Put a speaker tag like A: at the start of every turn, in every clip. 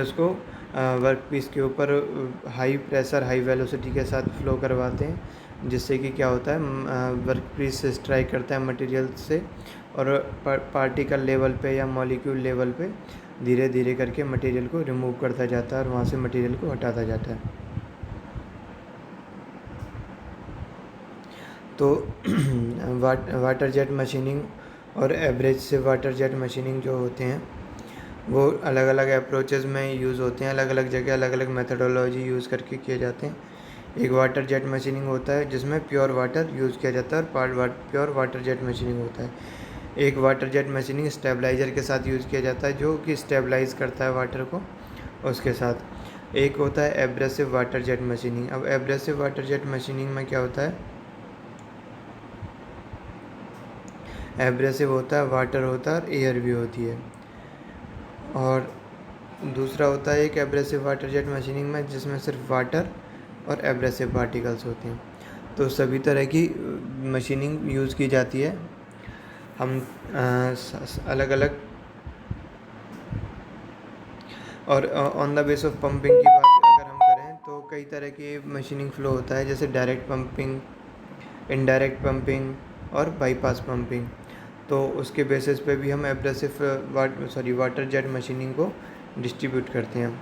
A: उसको work piece के ऊपर हाई प्रेशर हाई वेलोसिटी के साथ फ्लो करवाते हैं, जिससे कि क्या होता है वर्क पीस स्ट्राइक करता है मटेरियल से और पार्टिकल लेवल पे या मॉलिक्यूल लेवल पे धीरे धीरे करके मटेरियल को रिमूव करता जाता है और वहाँ से मटेरियल को हटाता जाता है। तो वाटर जेट मशीनिंग और एब्रेसिव वाटर जेट मशीनिंग जो होते हैं वो अलग अलग अप्रोचेज़ में यूज़ होते हैं, अलग अलग जगह अलग अलग मेथडोलॉजी यूज़ करके किए जाते हैं। एक वाटर जेट मशीनिंग होता है जिसमें प्योर वाटर यूज़ किया जाता है और प्योर वाटर जेट मशीनिंग होता है। एक वाटर जेट मशीनिंग स्टेबलाइज़र के साथ यूज़ किया जाता है जो कि स्टेबलाइज़ करता है वाटर को उसके साथ। एक होता है एब्रेसिव वाटर जेट मशीनिंग। अब एब्रेसिव वाटर जेट मशीनिंग में क्या होता है, एब्रेसिव होता है, वाटर होता है और एयर भी होती है। और दूसरा होता है एक एब्रेसिव वाटर जेट मशीनिंग में जिसमें सिर्फ वाटर और एब्रेसिव पार्टिकल्स होते हैं। तो सभी तरह की मशीनिंग यूज़ की जाती है। हम अलग अलग और on the base of pumping की बात अगर हम करें तो कई तरह की मशीनिंग फ्लो होता है, जैसे डायरेक्ट पंपिंग, इनडायरेक्ट पंपिंग और बाईपास पंपिंग। तो उसके बेसिस पे भी हम एब्रेसिव वाटर जेट मशीनिंग को डिस्ट्रीब्यूट करते हैं।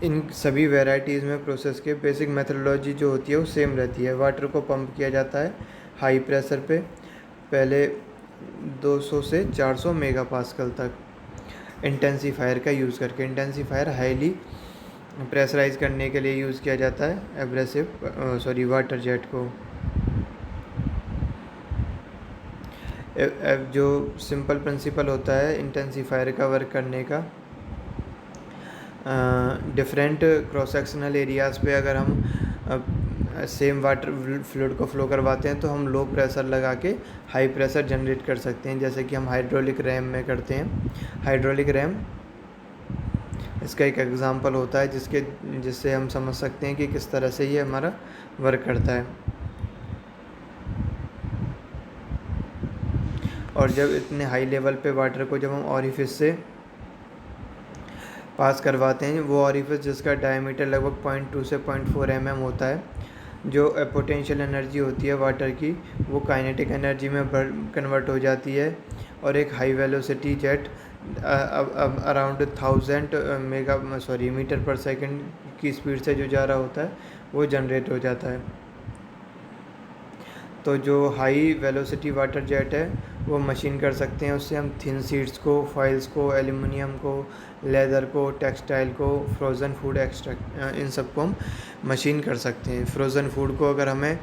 A: इन सभी वेराइटीज़ में प्रोसेस के बेसिक मेथडोलॉजी जो होती है वो सेम रहती है। वाटर को पंप किया जाता है हाई प्रेशर पे, पहले 200 से 400 मेगापास्कल तक इंटेंसीफायर का यूज़ करके। इंटेंसीफायर हाईली प्रेशराइज करने के लिए यूज़ किया जाता है वाटर जेट को। जो सिंपल प्रिंसिपल होता है इंटेंसीफायर का वर्क करने का, डिफरेंट क्रॉस सेक्शनल एरियाज़ पे अगर हम सेम वाटर फ्लूइड को फ्लो करवाते हैं तो हम लो प्रेशर लगा के हाई प्रेशर जनरेट कर सकते हैं, जैसे कि हम हाइड्रोलिक रैम में करते हैं। हाइड्रोलिक रैम इसका एक एग्ज़ाम्पल होता है जिससे हम समझ सकते हैं कि किस तरह से ये हमारा वर्क करता है। और जब इतने हाई लेवल पे वाटर को जब हम ऑरिफिस से पास करवाते हैं, वो ऑरिफिस जिसका डायमीटर लगभग 0.2 से 0.4 mm होता है, जो पोटेंशियल एनर्जी होती है वाटर की वो काइनेटिक एनर्जी में कन्वर्ट हो जाती है और एक high velocity jet around 1000 metre पर सेकंड की स्पीड से जो जा रहा होता है वो जनरेट हो जाता है। तो जो हाई वेलोसिटी वाटर जेट है वो मशीन कर सकते हैं, उससे हम थिन सीड्स को, फॉइल्स को, एल्युमिनियम को, लेदर को, टेक्सटाइल को, फ्रोज़न फूड एक्सट्रैक्ट इन सब को हम मशीन कर सकते हैं। फ्रोज़न फूड को अगर हमें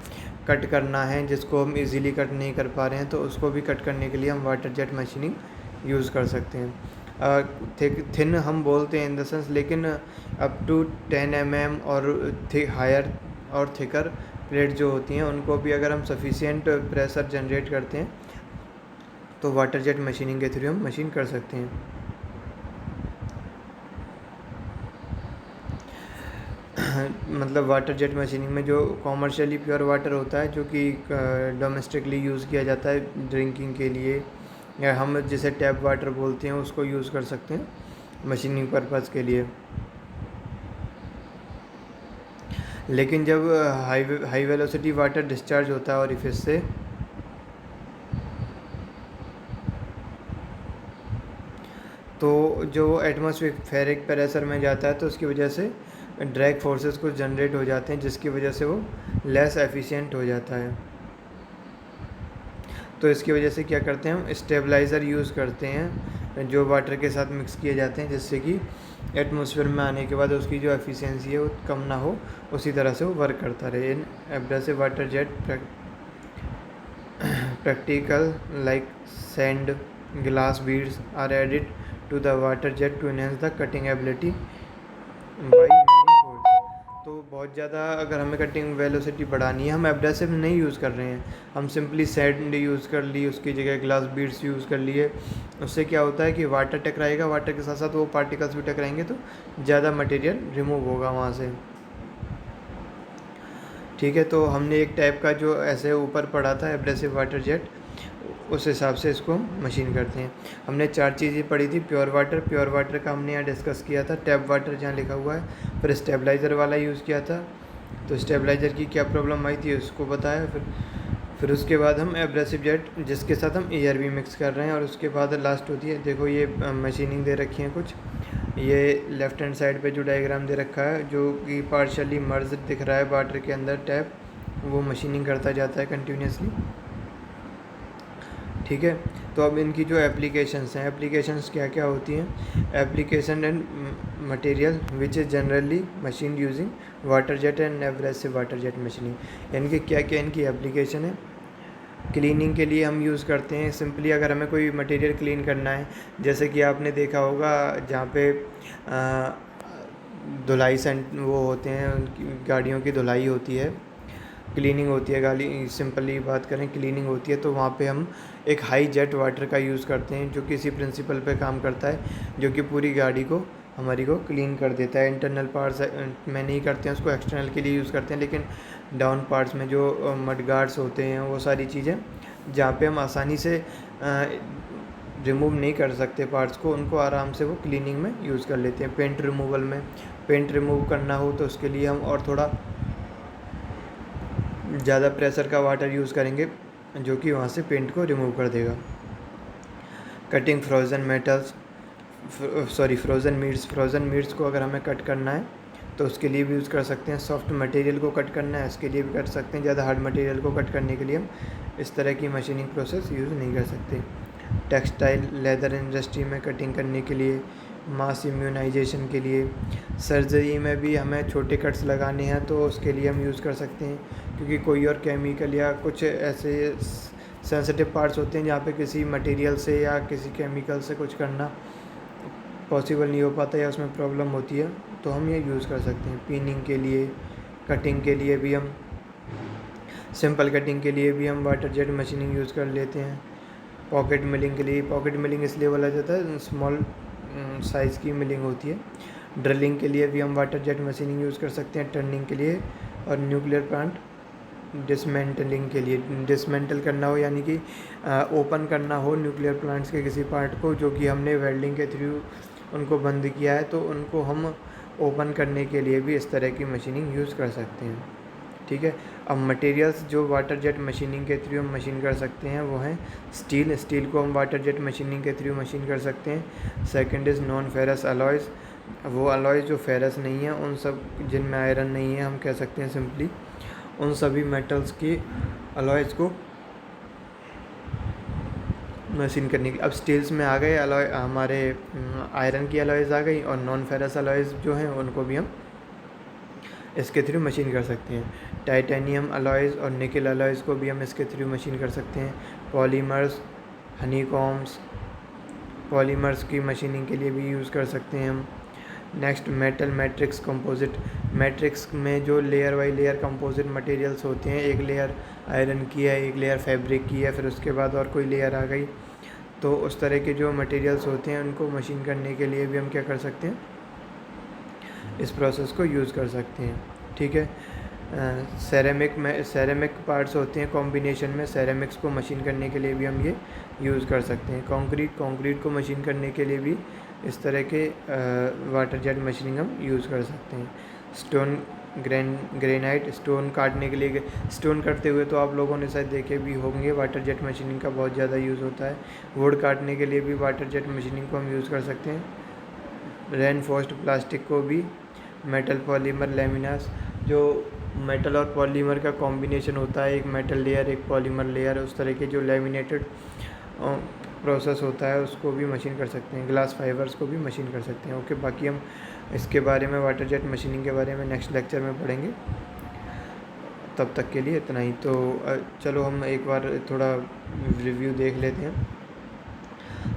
A: कट करना है जिसको हम इजीली कट नहीं कर पा रहे हैं तो उसको भी कट करने के लिए हम वाटर जेट मशीनिंग यूज़ कर सकते हैं। थिन हम बोलते हैं इन द सेंस, लेकिन अप टू 10 mm और हायर और थिकर प्लेट जो होती हैं उनको भी अगर हम सफिशिएंट प्रेशर जनरेट करते हैं तो वाटर जेट मशीनिंग के थ्रू हम मशीन कर सकते हैं। मतलब वाटर जेट मशीनिंग में जो कॉमर्शियली प्योर वाटर होता है जो कि डोमेस्टिकली यूज़ किया जाता है ड्रिंकिंग के लिए, या हम जिसे टैप वाटर बोलते हैं उसको यूज़ कर सकते हैं मशीनिंग पर्पज़ के लिए। लेकिन जब हाई वेलोसिटी वाटर डिस्चार्ज होता है ऑरिफिस से तो जो एटमॉस्फेरिक प्रेशर में जाता है तो उसकी वजह से ड्रैग फोर्सेस कुछ जनरेट हो जाते हैं जिसकी वजह से वो लेस एफिशिएंट हो जाता है। तो इसकी वजह से क्या करते हैं हम स्टेबलाइज़र यूज़ करते हैं जो वाटर के साथ मिक्स किए जाते हैं, जिससे कि एटमॉस्फेयर में आने के बाद उसकी जो एफिशिएंसी है वो कम ना हो, उसी तरह से वो वर्क करता रहे। In abrasive water jet practical like sand glass beads are added to the water jet to enhance the cutting ability by many folds। तो बहुत ज़्यादा अगर हमें कटिंग वेलोसिटी बढ़ानी है, हम एब्रेसिव नहीं यूज़ कर रहे हैं, हम सिंपली सैंड यूज़ कर ली, उसकी जगह ग्लास बीड्स यूज़ कर लिए। उससे क्या होता है कि वाटर टकराएगा, वाटर के साथ साथ वो पार्टिकल्स भी टकराएंगे तो ज़्यादा मटेरियल रिमूव होगा वहाँ से। ठीक है, तो हमने एक टाइप का जो ऐसे ऊपर पढ़ा था एब्रेसिव वाटर जेट, उस हिसाब से इसको हम मशीन करते हैं। हमने 4 चीज़ें पढ़ी थी। प्योर वाटर का हमने यहाँ डिस्कस किया था, टैप वाटर जहाँ लिखा हुआ है। फिर स्टेबलाइज़र वाला यूज़ किया था, तो स्टेबलाइज़र की क्या प्रॉब्लम आई थी उसको बताया। फिर उसके बाद हम एब्रेसिव जेट जिसके साथ हम ARB मिक्स कर रहे हैं, और उसके बाद लास्ट होती है, देखो ये मशीनिंग दे रखी है कुछ, ये लेफ़्ट हैंड साइड पे जो डायग्राम दे रखा है जो कि पार्शियली मर्ज दिख रहा है वाटर के अंदर टैप, वो मशीनिंग करता जाता है कंटिन्यूसली। ठीक है, तो अब इनकी जो एप्लीकेशंस हैं, एप्लीकेशंस क्या क्या होती हैं। Application and material which is generally machine using water jet and abrasive water jet machining. यानी कि क्या क्या इनकी एप्लीकेशन है। क्लीनिंग के लिए हम यूज़ करते हैं सिंपली, अगर हमें कोई मटेरियल क्लीन करना है, जैसे कि आपने देखा होगा जहाँ पे धुलाई वो होते हैं, उनकी गाड़ियों की धुलाई होती है, क्लीनिंग होती है, गाड़ी सिंपली बात करें क्लीनिंग होती है, तो वहाँ पे हम एक हाई जेट वाटर का यूज़ करते हैं जो कि इसी प्रिंसिपल पे काम करता है, जो कि पूरी गाड़ी को हमारी को क्लीन कर देता है। इंटरनल पार्ट्स में नहीं करते हैं उसको, एक्सटर्नल के लिए यूज़ करते हैं, लेकिन डाउन पार्ट्स में जो मड गार्ड्स होते हैं, वो सारी चीज़ें जहाँ पे हम आसानी से रिमूव नहीं कर सकते पार्ट्स को, उनको आराम से वो क्लीनिंग में यूज़ कर लेते हैं। पेंट रिमूवल में, पेंट रिमूव करना हो तो उसके लिए हम और थोड़ा ज़्यादा प्रेशर का वाटर यूज़ करेंगे जो कि वहाँ से पेंट को रिमूव कर देगा। Cutting frozen metals, frozen meets को अगर हमें कट करना है तो उसके लिए भी यूज़ कर सकते हैं। सॉफ्ट मटेरियल को कट करना है उसके लिए भी कर सकते हैं। ज़्यादा हार्ड मटेरियल को कट करने के लिए हम इस तरह की मशीनिंग प्रोसेस यूज़ नहीं कर सकते। टेक्सटाइल लेदर इंडस्ट्री में कटिंग करने के लिए, मास इम्यूनाइजेशन के लिए, सर्जरी में भी हमें छोटे कट्स लगाने हैं तो उसके लिए हम यूज़ कर सकते हैं, क्योंकि कोई और केमिकल या कुछ ऐसे सेंसिटिव पार्ट्स होते हैं जहाँ पे किसी मटेरियल से या किसी केमिकल से कुछ करना पॉसिबल नहीं हो पाता या उसमें प्रॉब्लम होती है, तो हम ये यूज़ कर सकते हैं। पिनिंग के लिए, कटिंग के लिए भी हम, सिंपल कटिंग के लिए भी हम वाटर जेट मशीनिंग यूज़ कर लेते हैं। पॉकेट मिलिंग के लिए, पॉकेट मिलिंग इसलिए बोला जाता है, स्मॉल साइज़ की मिलिंग होती है। ड्रिलिंग के लिए भी हम वाटर जेट मशीनिंग यूज़ कर सकते हैं, टर्निंग के लिए। और न्यूक्लियर प्लांट डिसमेंटलिंग के लिए, डिसमेंटल करना हो यानी कि ओपन करना हो न्यूक्लियर प्लांट्स के किसी पार्ट को जो कि हमने वेल्डिंग के थ्रू उनको बंद किया है, तो उनको हम ओपन करने के लिए भी इस तरह की मशीनिंग यूज़ कर सकते हैं। ठीक है, अब मटेरियल्स जो वाटर जेट मशीनिंग के थ्रू हम मशीन कर सकते हैं वो हैं स्टील को हम वाटर जेट मशीनिंग के थ्रू मशीन कर सकते हैं। Second is non ferrous alloys, वो अलॉयज़ जो फेरस नहीं है, उन सब जिनमें आयरन नहीं है, हम कह सकते हैं सिंपली उन सभी मेटल्स के अलॉयज़ को मशीन करने की। अब स्टील्स में आ गए अलॉय, हमारे आयरन की अलॉयज़ आ गई, और नॉन फेरस अलॉयज़ जो हैं उनको भी हम इसके थ्रू मशीन कर सकते हैं। टाइटेनियम अलॉयज़ और निकल अलॉयज़ को भी हम इसके थ्रू मशीन कर सकते हैं। पॉलीमर्स, हनीकॉम्स, पॉलीमर्स की मशीनिंग के लिए भी यूज़ कर सकते हैं हम। Next metal matrix composite, matrix में जो layer by layer composite materials होते हैं, एक लेयर आयरन की है, एक लेयर फैब्रिक की है, फिर उसके बाद और कोई लेयर आ गई, तो उस तरह के जो मटेरियल्स होते हैं उनको मशीन करने के लिए भी हम क्या कर सकते हैं, इस प्रोसेस को यूज़ कर सकते हैं। ठीक है, सेरेमिक पार्ट्स होते हैं कॉम्बिनेशन में, सेरेमिक्स को मशीन करने के लिए भी हम ये यूज़ कर सकते हैं। कंक्रीट को मशीन करने के लिए भी इस तरह के वाटर जेट मशीनिंग हम यूज़ कर सकते हैं। स्टोन ग्रेनाइट, स्टोन काटने के लिए, स्टोन काटते हुए तो आप लोगों ने शायद देखे भी होंगे, वाटर जेट मशीनिंग का बहुत ज़्यादा यूज़ होता है। वुड काटने के लिए भी वाटर जेट मशीनिंग को हम यूज़ कर सकते हैं। रेनफोर्स्ड प्लास्टिक को भी, मेटल पॉलीमर लैमिनास, जो मेटल और पॉलीमर का कॉम्बिनेशन होता है, एक मेटल लेयर एक पॉलीमर लेयर, उस तरह के जो लैमिनेटेड प्रोसेस होता है उसको भी मशीन कर सकते हैं। ग्लास फाइबर्स को भी मशीन कर सकते हैं। ओके, बाकी हम इसके बारे में वाटर जेट मशीनिंग के बारे में नेक्स्ट लेक्चर में पढ़ेंगे। तब तक के लिए इतना ही। तो चलो हम एक बार थोड़ा रिव्यू देख लेते हैं।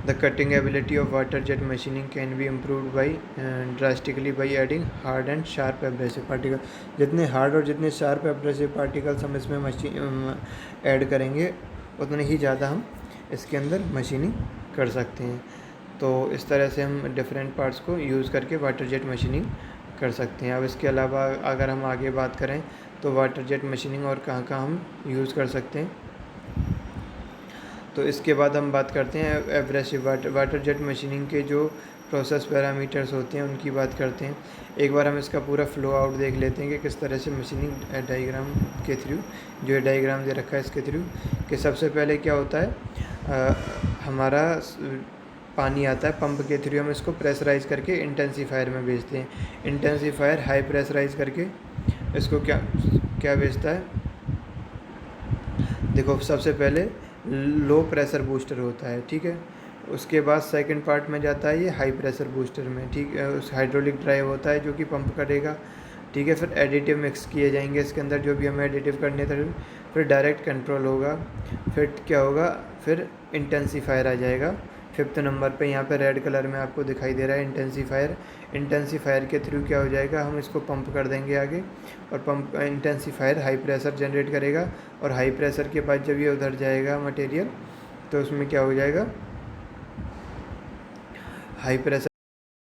A: The cutting ability of water jet machining can be improved by drastically by adding hard and sharp abrasive particle. जितने हार्ड और जितने शार्प एब्रेसिव पार्टिकल्स हम इसमें ऐड करेंगे उतने ही ज़्यादा हम इसके अंदर मशीनिंग कर सकते हैं। तो इस तरह से हम डिफरेंट पार्ट्स को यूज़ करके वाटर जेट मशीनिंग कर सकते हैं। अब इसके अलावा अगर हम आगे बात करें तो वाटर जेट मशीनिंग और कहाँ कहाँ हम यूज़ कर सकते हैं, तो इसके बाद हम बात करते हैं एब्रेसिव वाटर जेट मशीनिंग के जो प्रोसेस पैरामीटर्स होते हैं उनकी बात करते हैं। एक बार हम इसका पूरा फ्लो आउट देख लेते हैं कि किस तरह से मशीनिंग डायग्राम के थ्रू, जो ये डायग्राम दे रखा है इसके थ्रू, कि सबसे पहले क्या होता है, हमारा पानी आता है पंप के थ्रू, हम इसको प्रेशराइज करके इंटेंसीफायर में भेजते हैं। इंटेंसीफायर हाई प्रेशराइज करके इसको क्या क्या भेजता है, देखो सबसे पहले लो प्रेशर बूस्टर होता है, ठीक है। उसके बाद सेकंड पार्ट में जाता है ये हाई प्रेशर बूस्टर में, ठीक है। उस हाइड्रोलिक ड्राइव होता है जो कि पंप करेगा, ठीक है। फिर एडिटिव मिक्स किए जाएंगे इसके अंदर, जो भी हमें एडिटिव करने थे। फिर डायरेक्ट कंट्रोल होगा, फिर क्या होगा, फिर इंटेंसीफायर आ जाएगा 5th नंबर पे। यहाँ पे रेड कलर में आपको दिखाई दे रहा है इंटेंसीफायर। इंटेंसीफायर के थ्रू क्या हो जाएगा, हम इसको पंप कर देंगे आगे, और pump intensifier high pressure generate करेगा, और हाई प्रेशर के बाद जब ये उधर जाएगा मटेरियल, तो उसमें क्या हो जाएगा, हाई प्रेशर